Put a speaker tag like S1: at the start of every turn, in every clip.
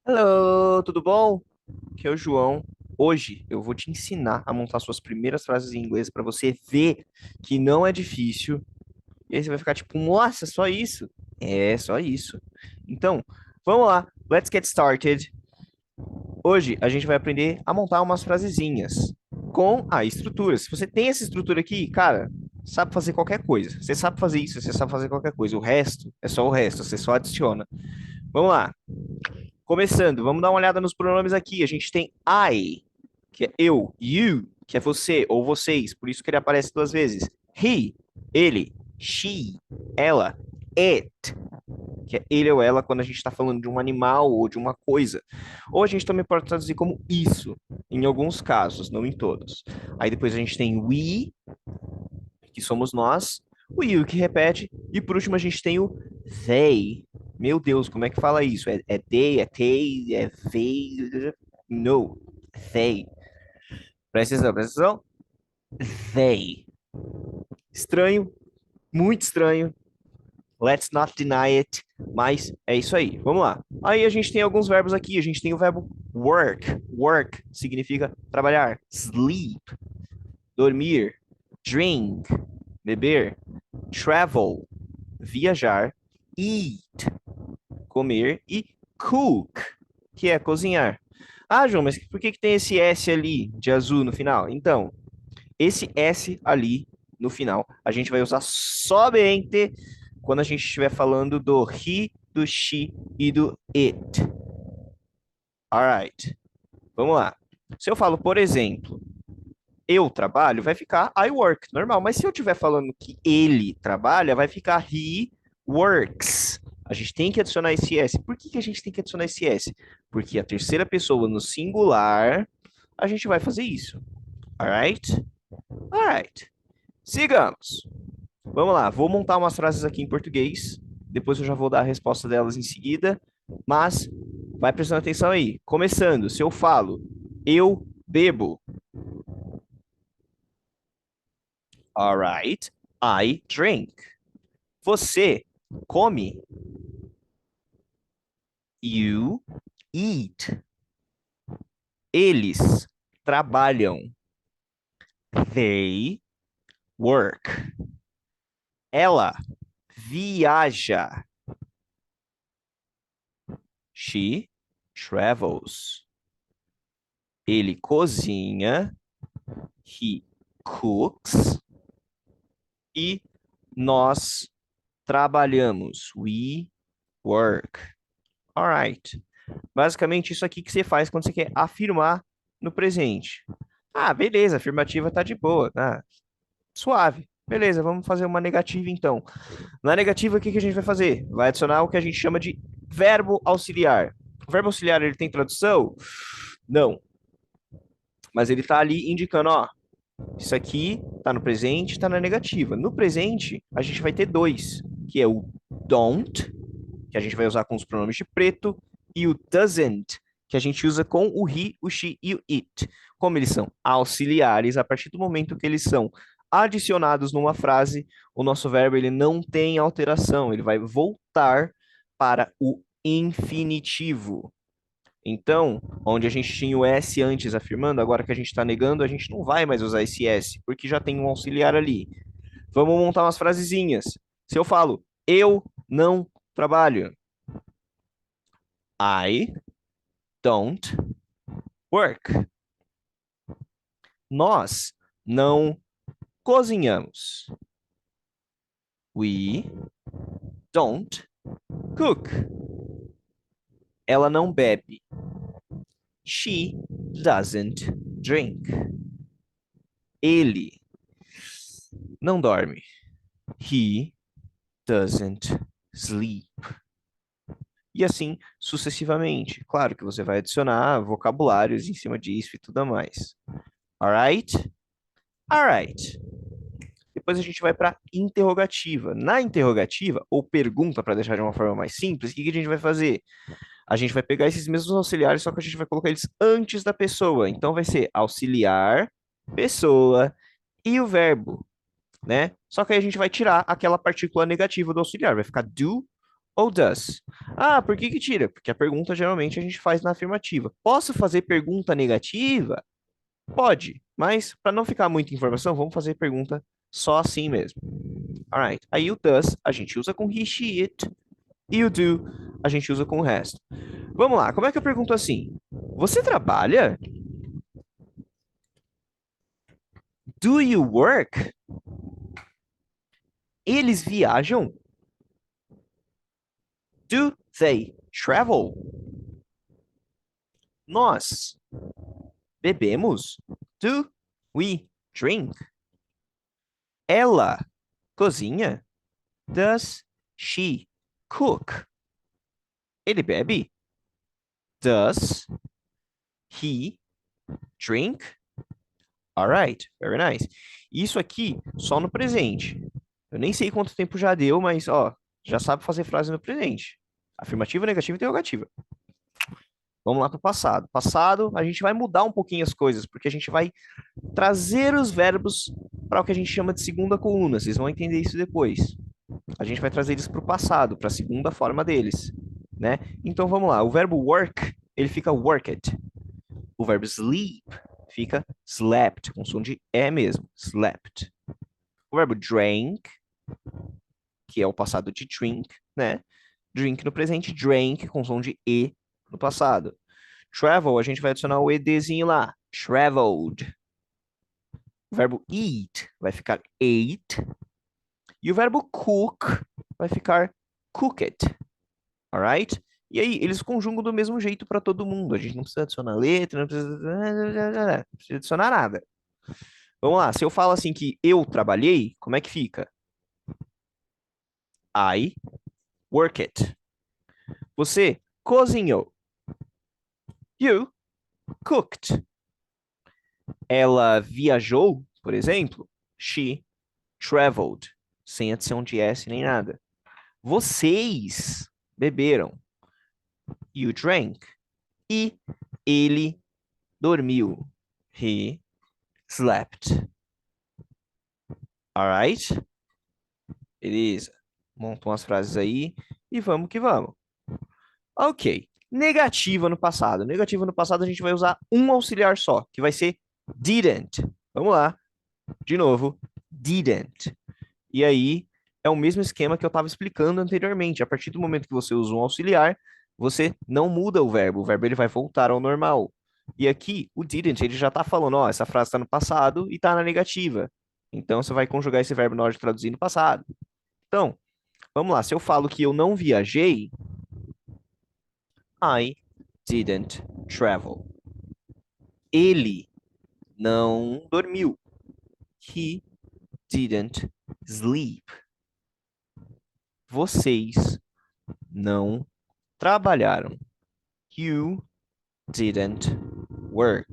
S1: Hello, tudo bom? Aqui é o João. Hoje eu vou te ensinar a montar suas primeiras frases em inglês para você ver que não é difícil. E aí você vai ficar tipo, nossa, só isso? É, só isso. Então, vamos lá. Let's get started. Hoje a gente vai aprender a montar umas frasezinhas com a estrutura. Se você tem essa estrutura aqui, cara, sabe fazer qualquer coisa. Você sabe fazer isso, você sabe fazer qualquer coisa. O resto é só o resto, você só adiciona. Vamos lá. Começando, vamos dar uma olhada nos pronomes aqui. A gente tem I, que é eu, you, que é você ou vocês, por isso que ele aparece duas vezes. He, ele, she, ela, it, que é ele ou ela quando a gente está falando de um animal ou de uma coisa. Ou a gente também pode traduzir como isso, em alguns casos, não em todos. Aí depois a gente tem we, que somos nós, o you que repete, e por último a gente tem o they. Meu Deus, como é que fala isso? É they, é they, é they? No, they. Presta atenção, presta atenção. They. Estranho, muito estranho. Let's not deny it. Mas é isso aí. Vamos lá. Aí a gente tem alguns verbos aqui. A gente tem o verbo work. Work significa trabalhar. Sleep, dormir. Drink, beber. Travel, viajar, eat, comer e cook, que é cozinhar. Ah, João, mas por que que tem esse S ali de azul no final? Então, esse S ali no final, a gente vai usar somente quando a gente estiver falando do he, do she e do it. Alright, vamos lá. Se eu falo, por exemplo, eu trabalho, vai ficar I work, normal. Mas se eu estiver falando que ele trabalha, vai ficar he works. A gente tem que adicionar esse S. Por que que a gente tem que adicionar esse S? Porque a terceira pessoa no singular, a gente vai fazer isso. Alright? Alright. Sigamos. Vamos lá, vou montar umas frases aqui em português. Depois eu já vou dar a resposta delas em seguida. Mas vai prestando atenção aí. Começando, se eu falo, eu bebo. Alright, I drink. Você come. You eat. Eles trabalham. They work. Ela viaja. She travels. Ele cozinha. He cooks. E nós trabalhamos. We work. Alright. Basicamente, isso aqui que você faz quando você quer afirmar no presente. Ah, beleza, a afirmativa tá de boa, tá suave. Beleza, vamos fazer uma negativa então. Na negativa, o que que a gente vai fazer? Vai adicionar o que a gente chama de verbo auxiliar. O verbo auxiliar, ele tem tradução? Não, mas ele tá ali indicando, ó, isso aqui tá no presente, tá na negativa. No presente, a gente vai ter dois, que é o don't, que a gente vai usar com os pronomes de preto, e o doesn't, que a gente usa com o he, o she e o it. Como eles são auxiliares, a partir do momento que eles são adicionados numa frase, o nosso verbo ele não tem alteração, ele vai voltar para o infinitivo. Então, onde a gente tinha o S antes afirmando, agora que a gente está negando, a gente não vai mais usar esse S, porque já tem um auxiliar ali. Vamos montar umas frasezinhas. Se eu falo, eu não trabalho. I don't work. Nós não cozinhamos. We don't cook. Ela não bebe. She doesn't drink. Ele não dorme. He doesn't sleep. E assim sucessivamente. Claro que você vai adicionar vocabulários em cima disso e tudo mais. Alright? Alright. Depois a gente vai para interrogativa. Na interrogativa, ou pergunta, para deixar de uma forma mais simples, o que que a gente vai fazer? A gente vai pegar esses mesmos auxiliares, só que a gente vai colocar eles antes da pessoa. Então vai ser auxiliar, pessoa e o verbo, né? Só que aí a gente vai tirar aquela partícula negativa do auxiliar. Vai ficar do ou does? Ah, por que que tira? Porque a pergunta geralmente a gente faz na afirmativa. Posso fazer pergunta negativa? Pode, mas para não ficar muita informação, vamos fazer pergunta só assim mesmo. Alright. Aí o does a gente usa com he, she, it. E o do a gente usa com o resto. Vamos lá, como é que eu pergunto assim? Você trabalha? Do you work? Eles viajam? Do they travel? Nós bebemos? Do we drink? Ela cozinha? Does she cook? Ele bebe? Does he drink? Alright, very nice. Isso aqui só no presente. Eu nem sei quanto tempo já deu, mas ó, já sabe fazer frase no presente. Afirmativa, negativa e interrogativa. Vamos lá para o passado. Passado, a gente vai mudar um pouquinho as coisas, porque a gente vai trazer os verbos para o que a gente chama de segunda coluna. Vocês vão entender isso depois. A gente vai trazer eles para o passado, para a segunda forma deles, né? Então vamos lá. O verbo work, ele fica worked. O verbo sleep fica slept, com som de E mesmo, slept. O verbo drank, que é o passado de drink, né? Drink no presente, drank com som de E no passado. Travel, a gente vai adicionar o EDzinho lá. Traveled. O verbo eat vai ficar ate. E o verbo cook vai ficar cooked. Alright? E aí, eles conjugam do mesmo jeito para todo mundo. A gente não precisa adicionar letra, não precisa adicionar nada. Vamos lá, se eu falo assim que eu trabalhei, como é que fica? I work it. Você cozinhou. You cooked. Ela viajou, por exemplo. She traveled. Sem adição de S nem nada. Vocês beberam. You drank. E ele dormiu. He slept. Alright? Beleza. Montam as frases aí e vamos que vamos. Ok. Negativa no passado. Negativa no passado a gente vai usar um auxiliar só, que vai ser didn't. Vamos lá. De novo. Didn't. E aí é o mesmo esquema que eu estava explicando anteriormente. A partir do momento que você usa um auxiliar, você não muda o verbo. O verbo ele vai voltar ao normal. E aqui, o didn't, ele já está falando, ó, essa frase está no passado e está na negativa. Então, você vai conjugar esse verbo na hora de traduzir no passado. Então, vamos lá. Se eu falo que eu não viajei, I didn't travel. Ele não dormiu. He didn't sleep. Vocês não trabalharam. You didn't work.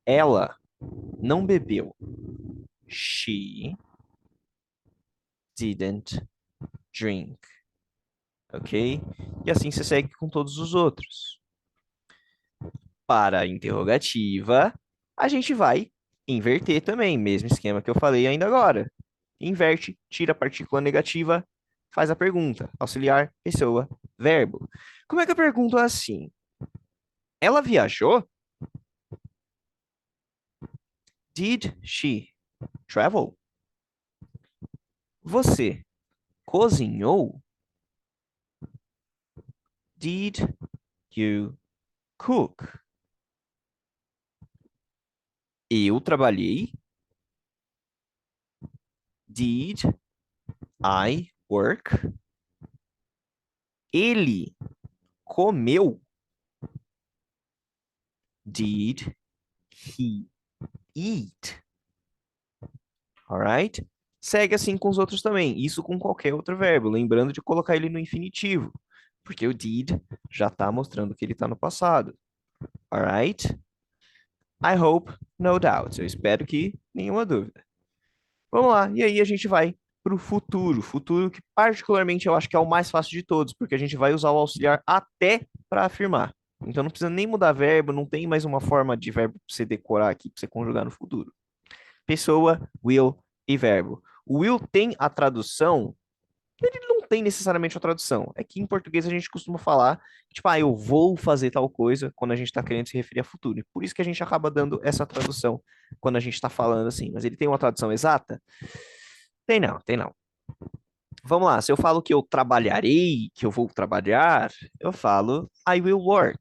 S1: Ela não bebeu. She didn't drink. Ok? E assim você segue com todos os outros. Para a interrogativa, a gente vai inverter também, mesmo esquema que eu falei ainda agora. Inverte, tira a partícula negativa, faz a pergunta. Auxiliar, pessoa, verbo. Como é que eu pergunto assim? Ela viajou? Did she travel? Você cozinhou? Did you cook? Eu trabalhei? Did I work? Ele comeu? Did he eat? Alright? Segue assim com os outros também. Isso com qualquer outro verbo. Lembrando de colocar ele no infinitivo. Porque o did já está mostrando que ele está no passado. Alright? I hope, no doubt. Eu espero que nenhuma dúvida. Vamos lá. E aí a gente vai para o futuro. Futuro que particularmente eu acho que é o mais fácil de todos. Porque a gente vai usar o auxiliar até para afirmar. Então não precisa nem mudar verbo. Não tem mais uma forma de verbo para você decorar aqui, para você conjugar no futuro. Pessoa, will e verbo. O will tem a tradução, ele não tem necessariamente uma tradução. É que em português a gente costuma falar, tipo, ah, eu vou fazer tal coisa quando a gente está querendo se referir a futuro. E por isso que a gente acaba dando essa tradução quando a gente está falando assim. Mas ele tem uma tradução exata? Tem não, tem não. Vamos lá, se eu falo que eu trabalharei, que eu vou trabalhar, eu falo I will work.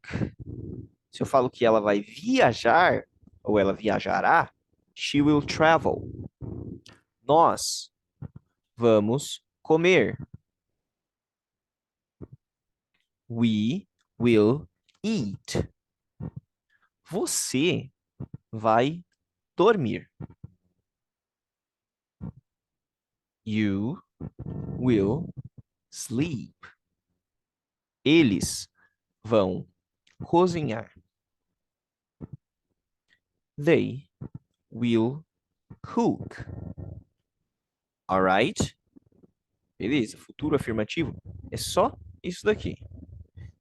S1: Se eu falo que ela vai viajar, ou ela viajará, she will travel. Nós vamos comer. We will eat. Você vai dormir. You will sleep. Eles vão cozinhar. They will cook. Alright? Beleza, futuro afirmativo é só isso daqui.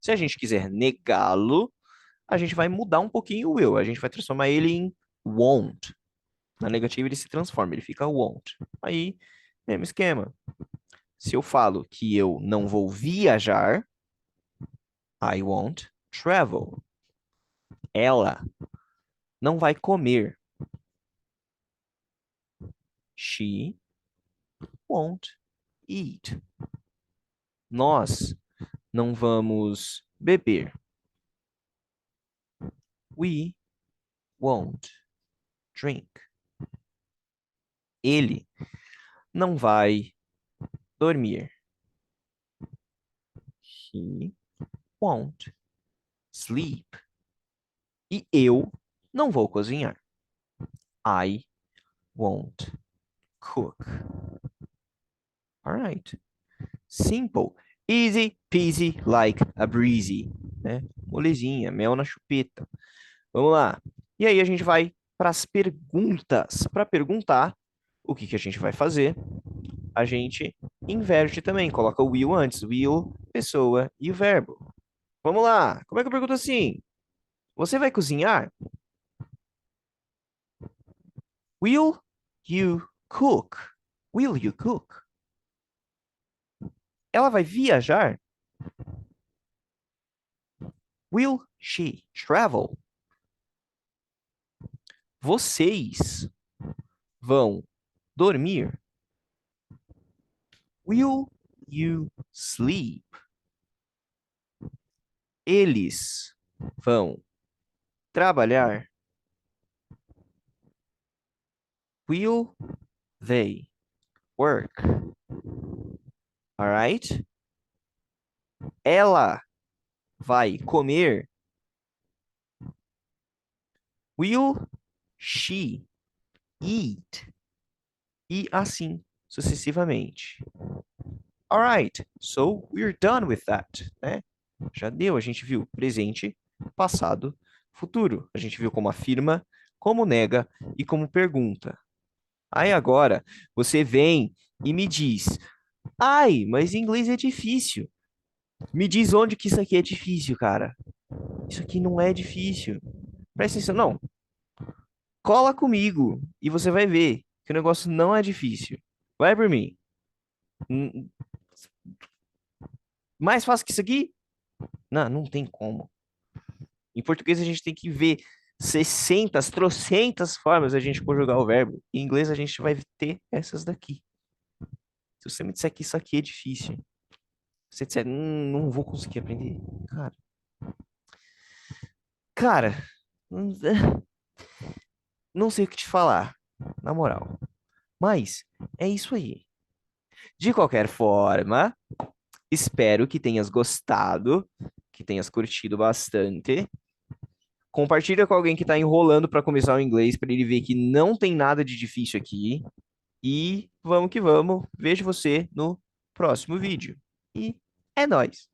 S1: Se a gente quiser negá-lo, a gente vai mudar um pouquinho o will. A gente vai transformar ele em won't. Na negativa ele se transforma, ele fica won't. Aí, mesmo esquema. Se eu falo que eu não vou viajar, I won't travel. Ela não vai comer. She won't eat. Nós não vamos beber. We won't drink. Ele não vai dormir. He won't sleep. E eu não vou cozinhar. I won't cook. Alright. Simple. Easy peasy like a breezy. Né? Molezinha, mel na chupeta. Vamos lá. E aí a gente vai para as perguntas. Para perguntar, o que que a gente vai fazer? A gente inverte também. Coloca o will antes. Will, pessoa e o verbo. Vamos lá. Como é que eu pergunto assim? Você vai cozinhar? Will you cook? Will you cook? Ela vai viajar? Will she travel? Vocês vão dormir? Will you sleep? Eles vão trabalhar? Will they work? Alright? Ela vai comer? Will she eat? E assim sucessivamente. Alright, so we're done with that, né? Já deu, a gente viu presente, passado, futuro. A gente viu como afirma, como nega e como pergunta. Aí agora você vem e me diz: ai, mas inglês é difícil. Me diz onde que isso aqui é difícil, cara. Isso aqui não é difícil. Presta atenção, não. Cola comigo e você vai ver que o negócio não é difícil. Vai por mim. Hum, Mais fácil que isso aqui? Não, não tem como. Em português a gente tem que ver 60, trocentas formas da gente conjugar o verbo. Em inglês a gente vai ter essas daqui. Se você me disser que isso aqui é difícil, se você disser, não vou conseguir aprender. Cara, não não sei o que te falar, na moral. Mas é isso aí. De qualquer forma, espero que tenhas gostado, que tenhas curtido bastante. Compartilha com alguém que está enrolando para começar o inglês, para ele ver que não tem nada de difícil aqui. E vamos que vamos. Vejo você no próximo vídeo. E é nóis!